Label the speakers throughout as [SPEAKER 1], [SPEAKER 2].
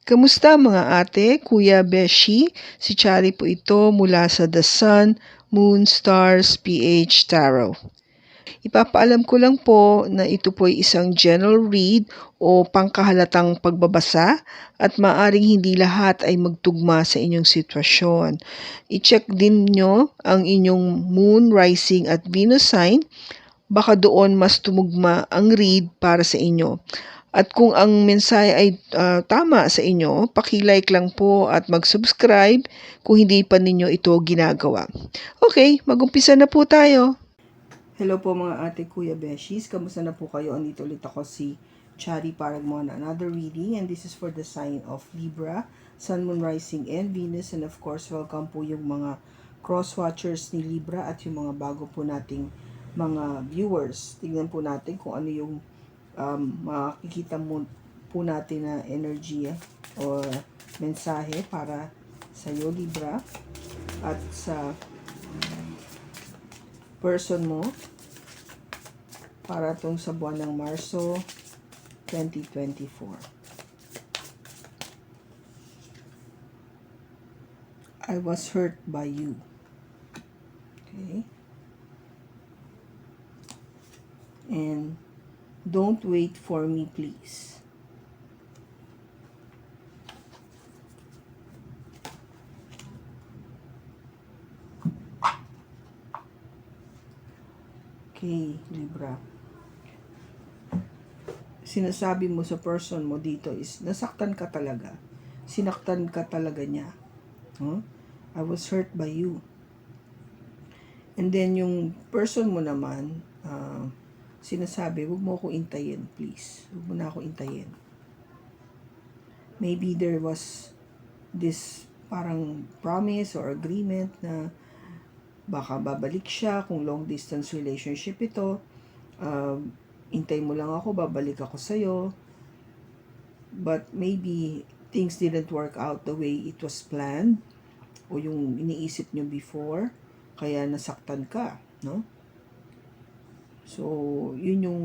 [SPEAKER 1] Kamusta mga ate, kuya, beshi? Si Chari po ito mula sa The Sun, Moon, Stars, PH Tarot. Ipapaalam ko lang po na ito po ay isang general read o pangkahalatang pagbabasa at maaring hindi lahat ay magtugma sa inyong sitwasyon. I-check din nyo ang inyong Moon, Rising at Venus sign. Baka doon mas tumugma ang read para sa inyo. At kung ang mensahe ay tama sa inyo, paki-like lang po at mag-subscribe kung hindi pa ninyo ito ginagawa. Okay, mag-umpisa na po tayo. Hello po mga ate, kuya, beshies. Kamusta na po kayo? Andito ulit ako si Chari Paragmon. Another reading and this is for the sign of Libra, Sun, Moon, Rising, and Venus. And of course, welcome po yung mga cross-watchers ni Libra at yung mga bago po nating mga viewers. Tingnan po natin kung ano yung makikita po natin na energy o mensahe para sa iyo, Libra, at sa person mo para itong sa buwan ng Marso 2024. I was hurt by you. Okay. And don't wait for me, please. Okay, Libra. Sinasabi mo sa person mo dito is nasaktan ka talaga. Sinaktan ka talaga niya. I was hurt by you. And then yung person mo naman, sinasabi, huwag mo ako intayin, please. Huwag mo na ako intayin. Maybe there was this parang promise or agreement na baka babalik siya kung long distance relationship ito. Intay mo lang ako, babalik ako sa'yo. But maybe things didn't work out the way it was planned o yung iniisip nyo before, kaya nasaktan ka, no? So, yun yung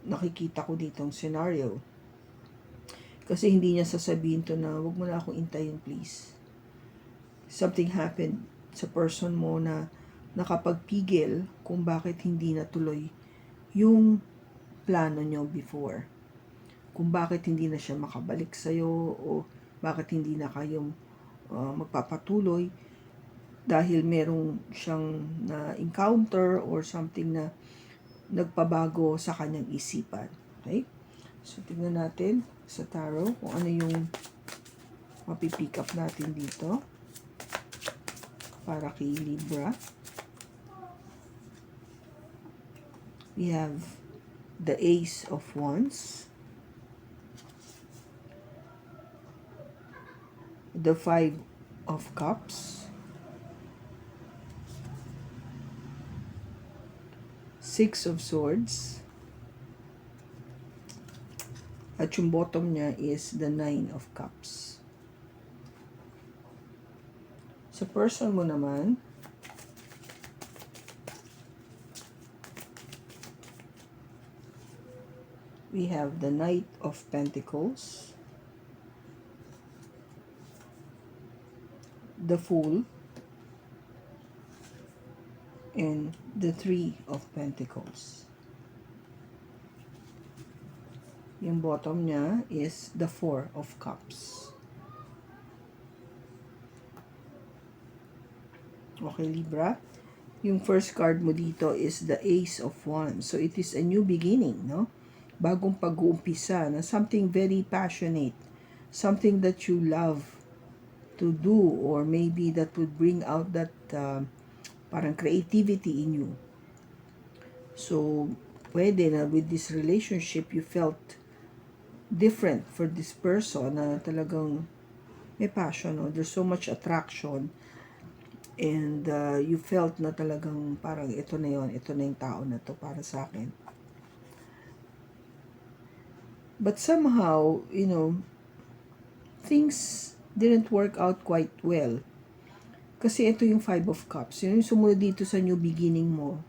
[SPEAKER 1] nakikita ko ditong scenario. Kasi hindi niya sasabihin to na, wag mo na akong intayin, please. Something happened sa person mo na nakapagpigil kung bakit hindi natuloy yung plano nyo before. Kung bakit hindi na siya makabalik sa'yo o bakit hindi na kayong magpapatuloy dahil merong siyang na-encounter or something na nagpabago sa kanyang isipan. Okay? So, tingnan natin sa tarot kung ano yung mapipick up natin dito para kay Libra. We have the Ace of Wands, the Five of Cups, Six of Swords, at yung bottom niya is the Nine of Cups. Sa person mo naman, we have the Knight of Pentacles, the Fool, and the Three of Pentacles. Yung bottom niya is the Four of Cups. Okay, Libra? Yung first card mo dito is the Ace of Wands. So, it is a new beginning, no? Bagong pag-uumpisa na something very passionate. Something that you love to do or maybe that would bring out that parang creativity in you. So, pwede na with this relationship, you felt different for this person na talagang may passion, no? There's so much attraction and you felt na talagang parang ito na yon, ito na yung tao na to para sa akin. But somehow, you know, things didn't work out quite well. Kasi ito yung Five of Cups. Yung sumunod dito sa new beginning mo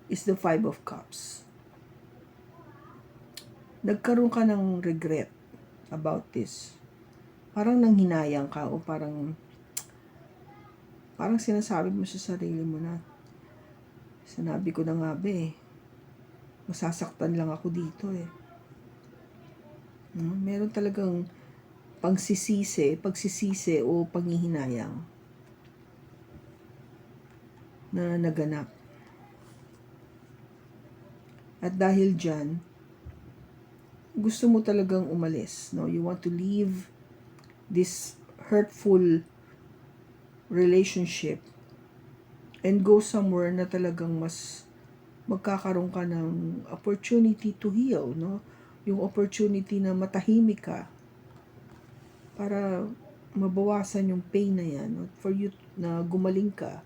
[SPEAKER 1] is the Five of Cups. Nagkaroon ka ng regret about this. parang nanghinayang ka o parang sinasabi mo sa sarili mo na, sinabi ko na nga ba masasaktan lang ako dito Meron talagang pagsisisi o panghihinayang na naganap. At dahil dyan, gusto mo talagang umalis, no? You want to leave this hurtful relationship and go somewhere na talagang mas magkakaroon ka ng opportunity to heal, no? Yung opportunity na matahimik ka para mabawasan yung pain na yan, no? For you na gumaling ka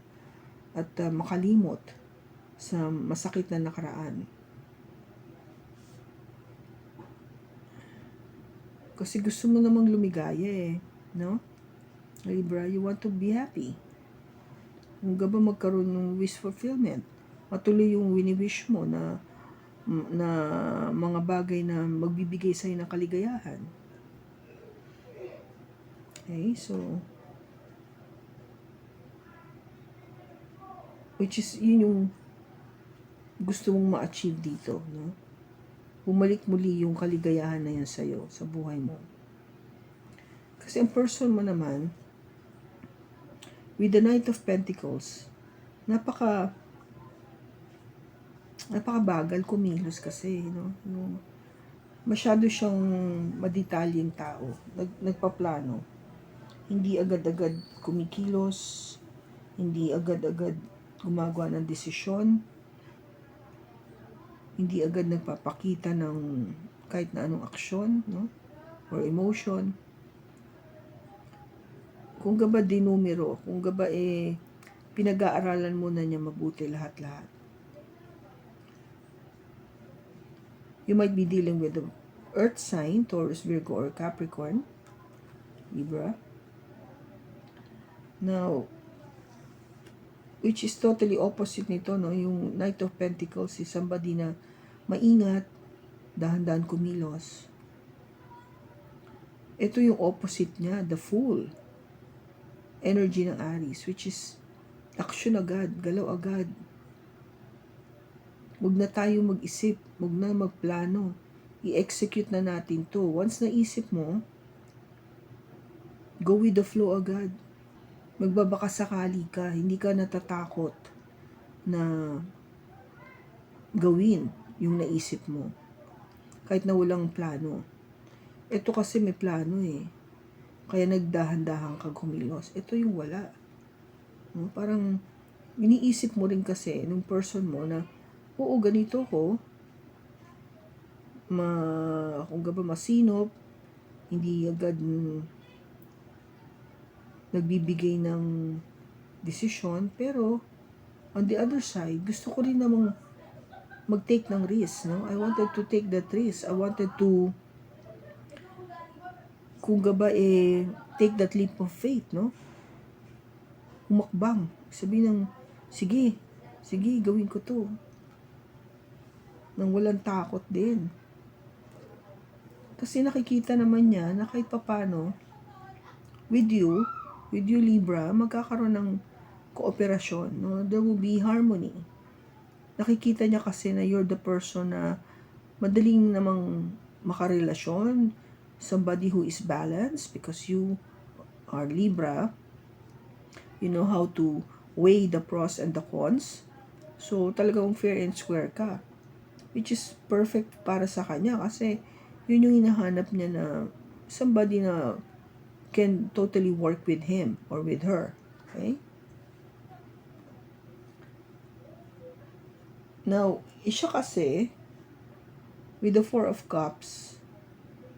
[SPEAKER 1] at makalimot sa masakit na nakaraan. Kasi gusto mo namang lumigaya no? Libra, you want to be happy. Kung ba magkaroon ng wish fulfillment, matuloy yung wini-wish mo na mga bagay na magbibigay sa'yo ng kaligayahan. Okay, so which is yun yung gusto mong ma-achieve dito, no? Bumalik muli yung kaligayahan na yan sa'yo, sa buhay mo. Kasi ang person mo naman, with the Knight of Pentacles, napakabagal kumilos kasi, no? Masyado siyang madetalyeng tao, nagpaplano. Hindi agad-agad kumikilos, hindi agad-agad gumagawa ng desisyon, hindi agad nagpapakita ng kahit na anong aksyon, no? Or emotion. Kung gaba dinumero, kung gaba pinag-aaralan mo na niya mabuti lahat-lahat. You might be dealing with the earth sign, Taurus, Virgo, or Capricorn, Libra. Now, which is totally opposite nito, no? Yung Knight of Pentacles is somebody na maingat, dahan-dahan kumilos. Ito yung opposite niya, the Fool. Energy ng Aries, which is action agad, galaw agad. Huwag na tayo mag-isip, huwag na magplano. I-execute na natin to. Once naisip mo, go with the flow agad. Magbabakasakali ka, hindi ka natatakot na gawin yung naisip mo. Kahit na walang plano. Ito kasi may plano Kaya nagdahan-dahan ka kumilos. Ito yung wala. No? Parang iniisip mo rin kasi nung person mo na, oo, ganito ko. Kung ba masinop, hindi agad nagbibigay ng desisyon. Pero, on the other side, gusto ko rin namang mag-take ng risk. No? I wanted to take that risk. I wanted to kung gaba take that leap of faith, no? Umakbang. Sabihin ng, sige, gawin ko to. Nang walang takot din. Kasi nakikita naman niya na kahit papano, with you Libra, magkakaroon ng kooperasyon, no? There will be harmony. Nakikita niya kasi na you're the person na madaling namang makarelasyon, somebody who is balanced because you are Libra. You know how to weigh the pros and the cons. So, talagang fair and square ka. Which is perfect para sa kanya kasi yun yung hinahanap niya na somebody na can totally work with him or with her. Okay? Now, siya kasi, with the Four of Cups,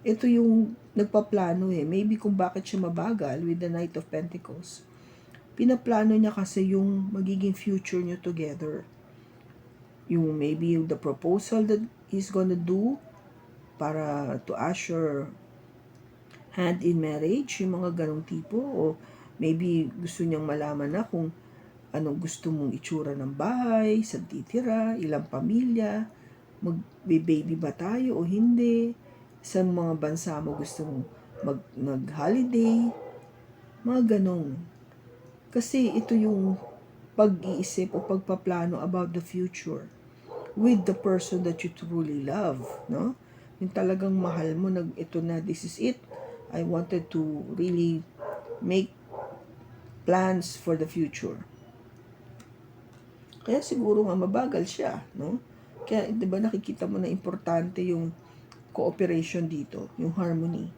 [SPEAKER 1] ito yung nagpaplano Maybe kung bakit siya mabagal with the Knight of Pentacles. Pinaplano niya kasi yung magiging future niyo together. Yung maybe the proposal that he's gonna do para to usher hand in marriage, yung mga ganong tipo. O maybe gusto niyang malaman na kung anong gusto mong itsura ng bahay, saan titira, ilang pamilya, mag-baby ba tayo o hindi, sa mga bansa mo gusto mong mag-holiday, mga ganong. Kasi ito yung pag-iisip o pagpaplano about the future with the person that you truly love, no? Yung talagang mahal mo, ito na, this is it. I wanted to really make plans for the future. Kaya siguro nga mabagal siya, no? Kaya 'di ba nakikita mo na importante yung cooperation dito, yung harmony.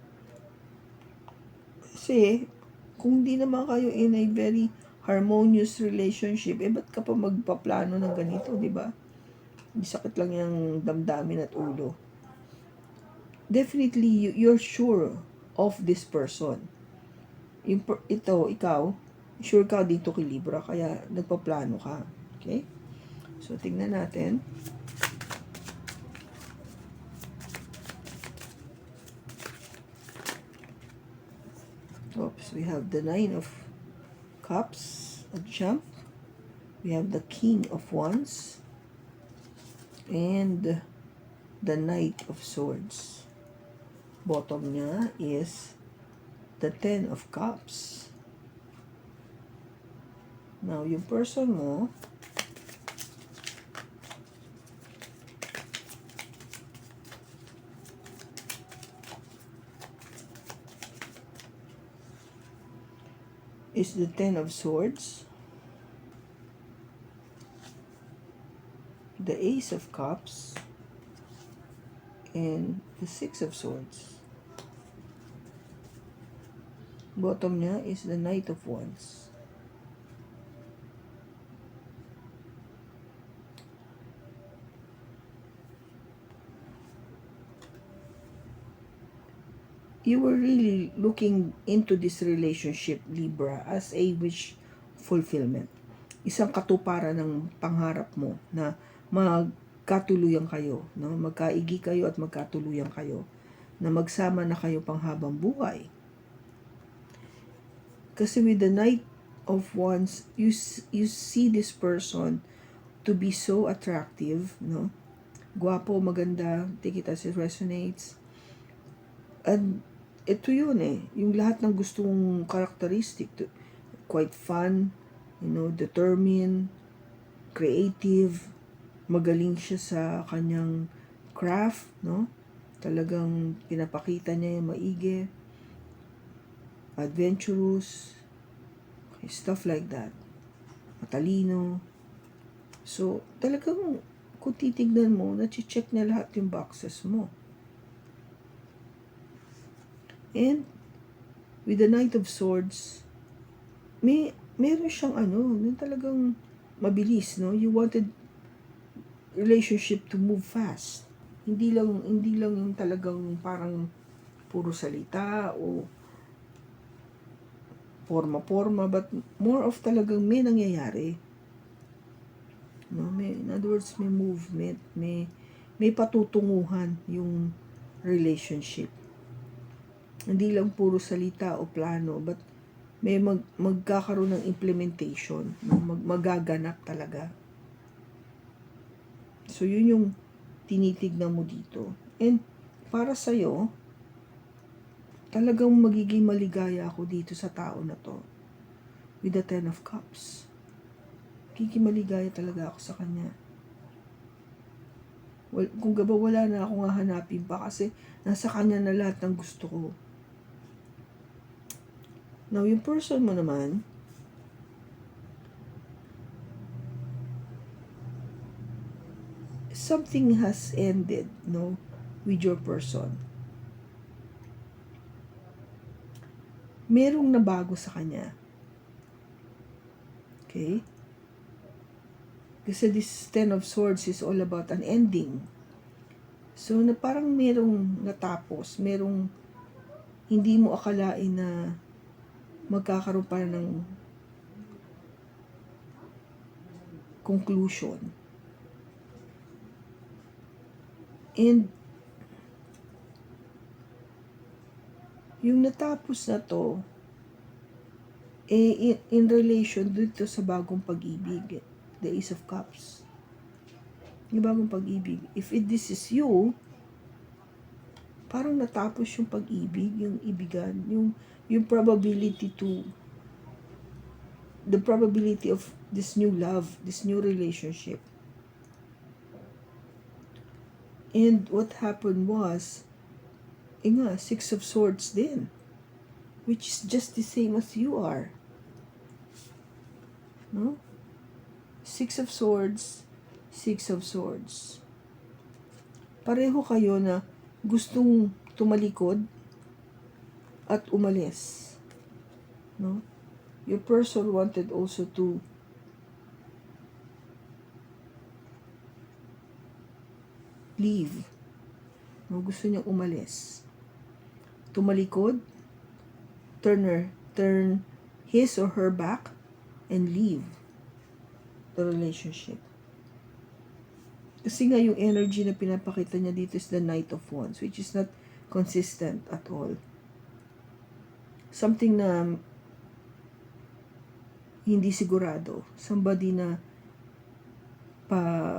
[SPEAKER 1] Kasi kung di naman kayo in a very harmonious relationship, ba't ka pa magpaplano ng ganito, di ba? Sakit lang yung damdamin at ulo. Definitely, you're sure of this person. Ikaw, sure ka dito kay Libra, kaya nagpaplano ka. Okay? So, tingnan natin. Oops, we have the 9 of Cups, a jump. We have the King of Wands. And the Knight of Swords. Bottom niya is the 10 of Cups. Now, yung person mo, is the 10 of Swords, the Ace of Cups, and the 6 of Swords. Bottom niya is the Knight of Wands. You were really looking into this relationship, Libra, as a wish fulfillment. Isang katuparan ng pangarap mo na magkatuluyan kayo, no? Magkaigi kayo at magkatuluyan kayo, na magsama na kayo panghabang buhay. Kasi with the Knight of Wands, you see this person to be so attractive, no? Guwapo, maganda, take it as it resonates. And ito yun yung lahat ng gustong characteristic. Quite fun, determined, creative, magaling siya sa kanyang craft, no? Talagang pinapakita niya yung maigi, adventurous, stuff like that. Matalino. So, talagang kung titignan mo, na-check niya lahat yung boxes mo. And with the Knight of Swords, meron siyang talagang mabilis, no? You wanted relationship to move fast. Hindi lang yung talagang parang puro salita o forma, but more of talagang may nangyayari. No, in other words, may movement, may patutunguhan yung relationship. Hindi lang puro salita o plano, but may magkakaroon ng implementation, magaganap talaga. So, yun yung tinitignan mo dito. And para sa'yo, talagang magiging maligaya ako dito sa tao na to. With the 10 of Cups. Magiging maligaya talaga ako sa kanya. Kung gaba wala na akong hahanapin pa kasi nasa kanya na lahat ng gusto ko. Now, yung person mo naman, something has ended, no, with your person. Merong nabago sa kanya. Okay? Kasi this 10 of Swords is all about an ending. So, na parang merong natapos, merong hindi mo akalain na magkakaroon pa ng conclusion. And yung natapos na to, in relation dito sa bagong pag-ibig, the Ace of Cups. Yung bagong pag-ibig. If this is you, parang natapos yung pag-ibig, yung ibigan, yung probability the probability of this new love, this new relationship. And what happened was, Six of Swords din, which is just the same as you are. No? Six of Swords, Six of Swords. Pareho kayo na gustong tumalikod at umalis. No? Your person wanted also to leave. No? Gusto niyang umalis. Tumalikod, turn his or her back and leave the relationship. Kasi nga yung energy na pinapakita niya dito is the Knight of Wands, which is not consistent at all. Something na hindi sigurado. Somebody na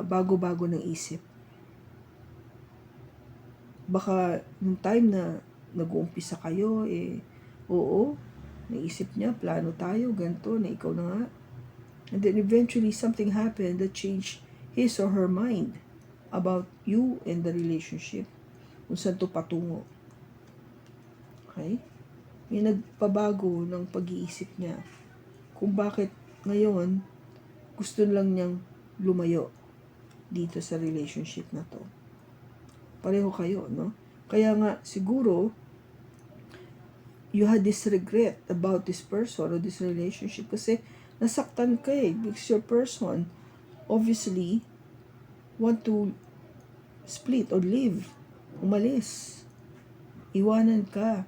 [SPEAKER 1] bago-bago ng isip. Baka yung time na nag-uumpisa kayo, oo, naisip niya, plano tayo, ganito, na ikaw na nga. And then eventually something happened that changed his or her mind about you and the relationship. Kung saan to patungo. Okay? May nagpabago ng pag-iisip niya. Kung bakit ngayon gusto lang niyang lumayo dito sa relationship na to. Pareho kayo, no? Kaya nga, siguro, you had this regret about this person or this relationship kasi nasaktan ka because your person obviously want to split or leave, umalis, iwanan ka.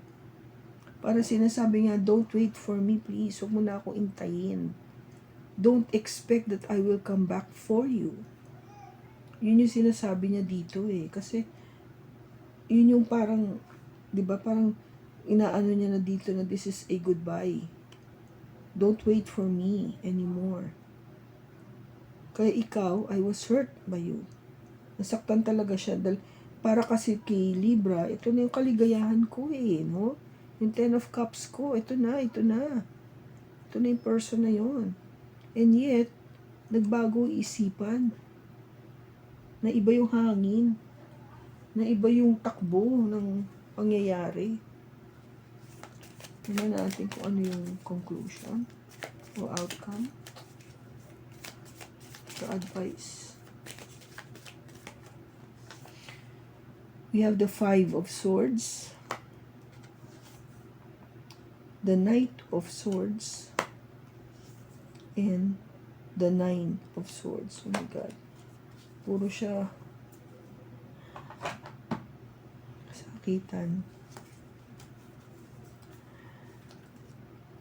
[SPEAKER 1] Para sinasabi nga, don't wait for me please, huwag mo na ako intayin. Don't expect that I will come back for you. Yun yung sinasabi niya dito kasi yun yung parang, di ba, parang inaano niya na dito na this is a goodbye. Don't wait for me anymore. Kaya ikaw, I was hurt by you. Nasaktan talaga siya dahil para kasi kay Libra, ito na yung kaligayahan ko no? Yung 10 of Cups ko, ito na. Ito na yung person na yun. And yet, nagbago isipan. Na iba yung hangin. Na iba yung takbo ng pangyayari. Tingnan natin kung ano yung conclusion o outcome. The advice. We have the Five of Swords, the Knight of Swords, and the Nine of Swords. Oh my God. Puro siya sakitan.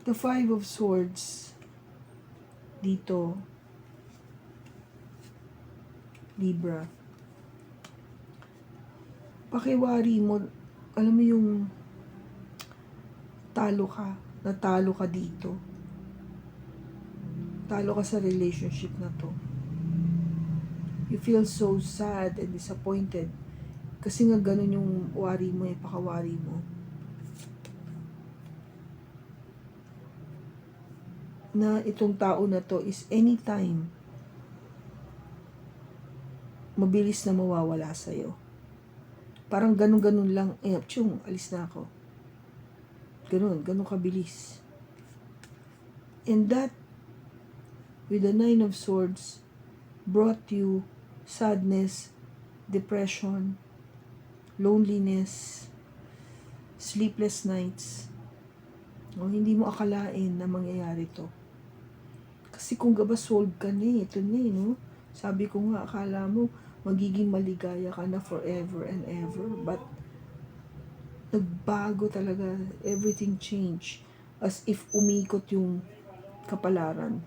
[SPEAKER 1] The Five of Swords dito, Libra. Pakiwari mo, alam mo yung natalo ka dito. Talo ka sa relationship na to. You feel so sad and disappointed. Kasi nga ganun yung wari mo, pakawari mo. Na itong tao na to is anytime mabilis na mawawala sa'yo. Parang ganun-ganun lang, alis na ako. Ganun kabilis. And that, with the Nine of Swords, brought you sadness, depression, loneliness, sleepless nights. Hindi mo akalain na mangyayari to. Kasi kung solve ka ito no? Sabi ko nga, akala mo, magiging maligaya ka na forever and ever. But, nagbago talaga. Everything changed. As if umikot yung kapalaran.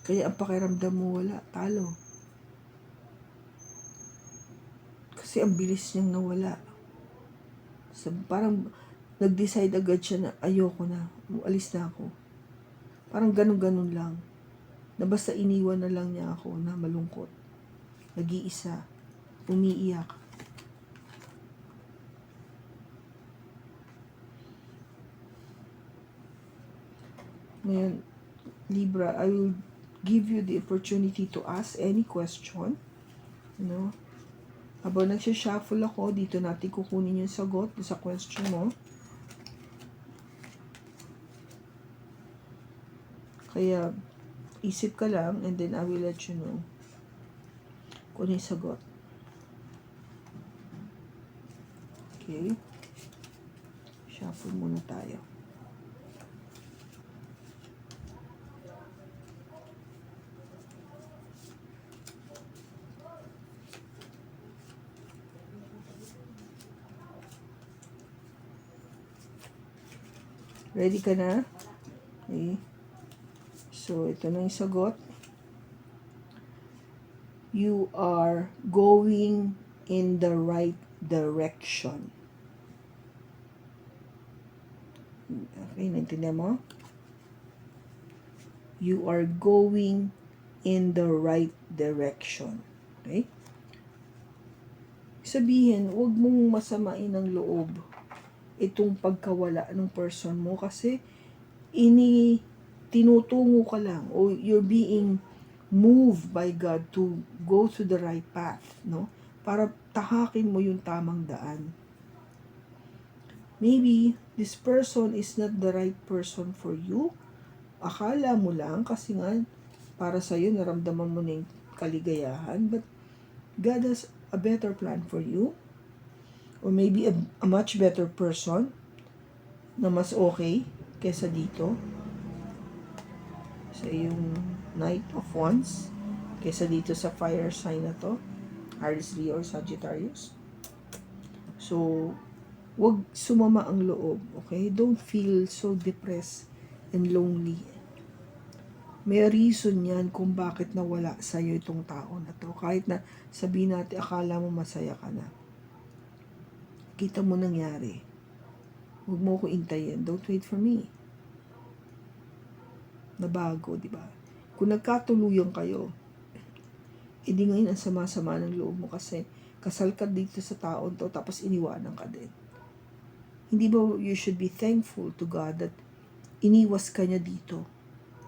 [SPEAKER 1] Kaya ang pakiramdam mo wala, talo. Kasi ang bilis niyang nawala. So, parang nag-decide agad siya na ayoko na, alis na ako. Parang ganun-ganun lang. Na basta iniwan na lang niya ako na malungkot. Nag-iisa. Umiiyak. Ngayon, Libra, I will give you the opportunity to ask any question. You know, habang nagsha-shuffle ako, dito natin kukunin yung sagot sa question mo. Kaya, isip ka lang and then I will let you know kung ano yung sagot. Okay? Shuffle muna tayo. Ready ka na? Okay. So, ito na yung sagot. You are going in the right direction. Okay, naintindihan mo? You are going in the right direction. Okay? Sabihin, huwag mong masamain ang loob itong pagkawala ng person mo kasi tinutungo ka lang o you're being moved by God to go to the right path, no? Para tahakin mo yung tamang daan. Maybe this person is not the right person for you. Akala mo lang kasi nga para sa'yo naramdaman mo na yung kaligayahan, but God has a better plan for you. Or maybe a much better person na mas okay kesa dito sa yung Knight of Wands kesa dito sa fire sign na to, Aries, Leo, or Sagittarius. So, wag sumama ang loob, okay? Don't feel so depressed and lonely. May reason yan kung bakit nawala sa'yo itong tao na to. Kahit na sabihin natin akala mo masaya ka na. Kita mo nangyari. Huwag mo ko intayin. Don't wait for me. Nabago, di ba? Kung nagkatuluyan kayo, edi ngayon ang sama-sama ng loob mo kasi kasal ka dito sa taon to tapos iniwanan ka din. Hindi ba you should be thankful to God that iniwas ka niya dito?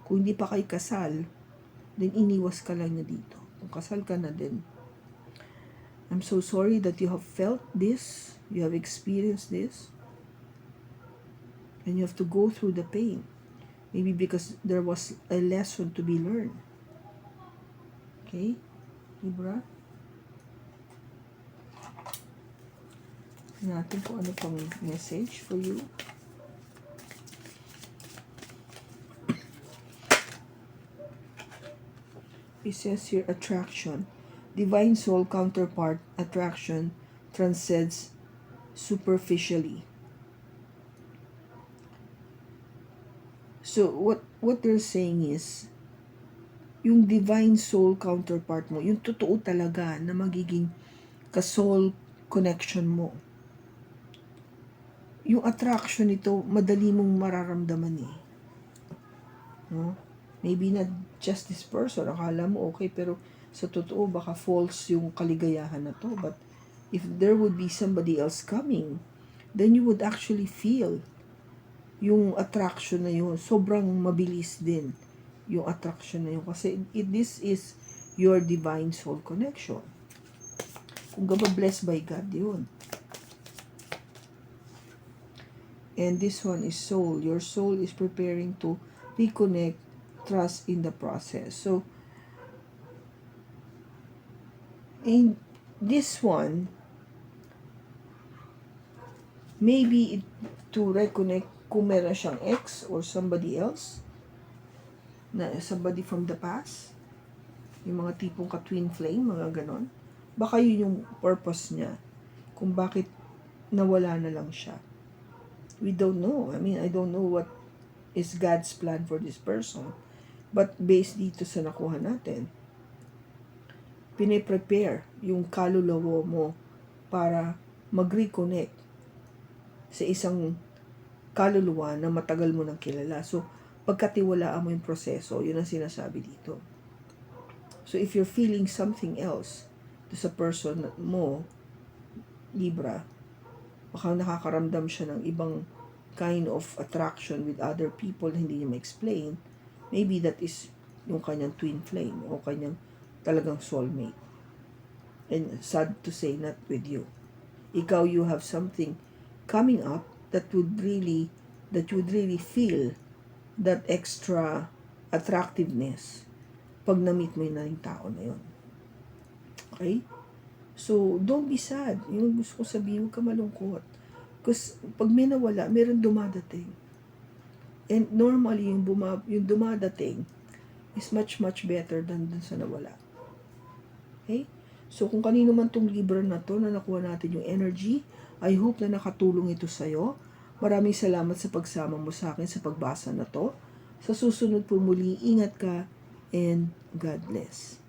[SPEAKER 1] Kung hindi pa kayo kasal, then iniwas ka lang niya dito. Kung kasal ka na din. I'm so sorry that you have felt this, you have experienced this, and you have to go through the pain. Maybe because there was a lesson to be learned. Okay? Libra? Natin kung ano pang message for you. It says here, attraction. Divine soul counterpart attraction transcends superficially. So, what they're saying is, yung divine soul counterpart mo, yung totoo talaga na magiging ka-soul connection mo. Yung attraction nito, madali mong mararamdaman eh. No? Maybe not just this person, akala mo okay, pero sa totoo, baka false yung kaligayahan na to. But if there would be somebody else coming, then you would actually feel yung attraction na yun. Sobrang mabilis din yung attraction na yun. Kasi this is your divine soul connection. Kung ka ba blessed by God, yun. And this one is soul. Your soul is preparing to reconnect, trust in the process. So, in this one, maybe to reconnect kung meron siyang ex or somebody else, na somebody from the past, yung mga tipong ka-twin flame, mga ganon. Baka yun yung purpose niya, kung bakit nawala na lang siya. We don't know. I mean, I don't know what is God's plan for this person. But based dito sa nakuha natin, piniprepare yung kaluluwa mo para mag-reconnect sa isang kaluluwa na matagal mo nang kilala. So, pagkatiwalaan mo yung proseso, yun ang sinasabi dito. So, if you're feeling something else to sa person mo, Libra, baka nakakaramdam siya ng ibang kind of attraction with other people, hindi niya ma-explain, maybe that is yung kanyang twin flame o kanyang talagang soulmate. And sad to say, not with you. Ikaw, you have something coming up that would really feel that extra attractiveness pag na-meet mo na yung tao na yun. Okay? So, don't be sad. Yung gusto ko sabihin, huwag ka malungkot. Because pag may nawala, meron dumadating. And normally, yung dumadating is much, much better than dun sa nawala. Okay? So, kung kanino man tong libro na to, na nakuha natin yung energy, I hope na nakatulong ito sa'yo. Maraming salamat sa pagsama mo sa akin sa pagbasa na to. Sa susunod po muli, ingat ka and God bless.